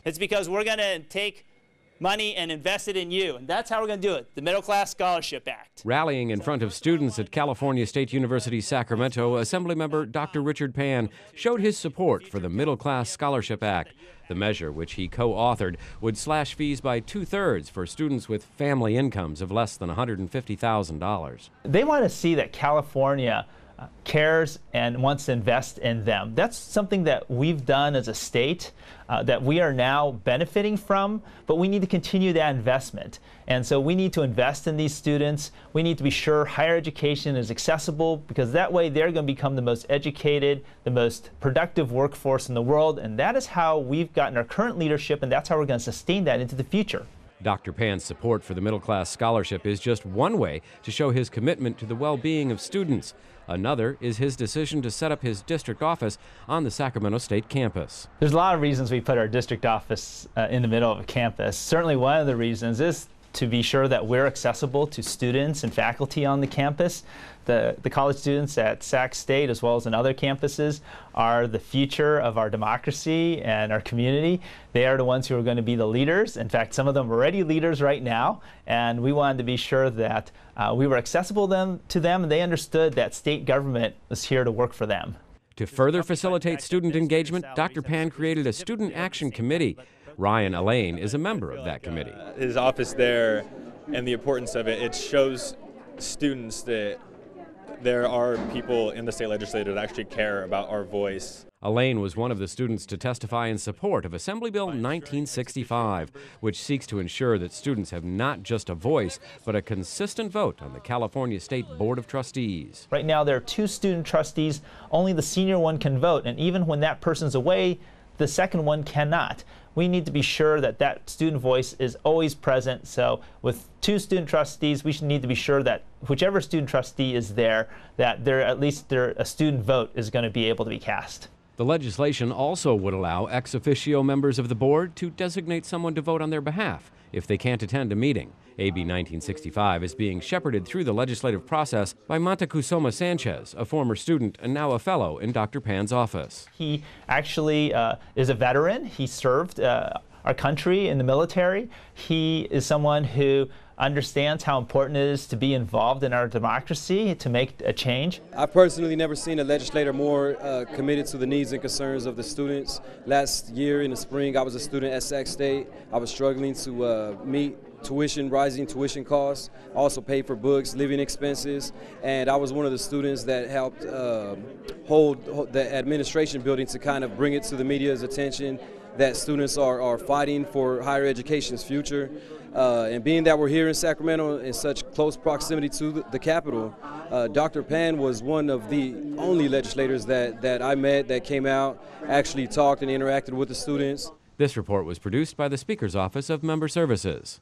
It's because we're going to take money and invest it in you, and that's how we're going to do it, the Middle Class Scholarship Act. Rallying in front of students at California State University, Sacramento, Assemblymember Dr. Richard Pan showed his support for the Middle Class Scholarship Act. The measure, which he co-authored, would slash fees by 2/3 for students with family incomes of less than $150,000. They want to see that California cares and wants to invest in them. That's something that we've done as a state that we are now benefiting from, but we need to continue that investment. And so we need to invest in these students. We need to be sure higher education is accessible, because that way they're going to become the most educated, the most productive workforce in the world, and that is how we've gotten our current leadership, and that's how we're going to sustain that into the future. Dr. Pan's support for the Middle Class Scholarship is just one way to show his commitment to the well-being of students. Another is his decision to set up his district office on the Sacramento State campus. There's a lot of reasons we put our district office in the middle of a campus. Certainly one of the reasons is to be sure that we're accessible to students and faculty on the campus. The college students at Sac State, as well as in other campuses, are the future of our democracy and our community. They are the ones who are going to be the leaders. In fact, some of them are already leaders right now, and we wanted to be sure that we were accessible to them, and they understood that state government was here to work for them. To further facilitate student engagement, Dr. Pan created a Student Action Committee. Ryan Elaine is a member of that committee. His office there and the importance of it, it shows students that there are people in the state legislature that actually care about our voice. Elaine was one of the students to testify in support of Assembly Bill 1965, which seeks to ensure that students have not just a voice, but a consistent vote on the California State Board of Trustees. Right now there are 2 student trustees. Only the senior one can vote, and even when that person's away, the second one cannot. We need to be sure that that student voice is always present. So with 2 student trustees, we should need to be sure that whichever student trustee is there, that at least a student vote is going to be able to be cast. The legislation also would allow ex officio members of the board to designate someone to vote on their behalf if they can't attend a meeting. AB 1965 is being shepherded through the legislative process by Montecusoma Sanchez, a former student and now a fellow in Dr. Pan's office. He actually is a veteran. He served our country in the military. He is someone who understands how important it is to be involved in our democracy, to make a change. I've personally never seen a legislator more committed to the needs and concerns of the students. Last year in the spring, I was a student at Sac State. I was struggling to meet rising tuition costs, also pay for books, living expenses, and I was one of the students that helped hold the administration building to kind of bring it to the media's attention that students are fighting for higher education's future. And being that we're here in Sacramento in such close proximity to the Capitol, Dr. Pan was one of the only legislators that I met that came out, actually talked and interacted with the students. This report was produced by the Speaker's Office of Member Services.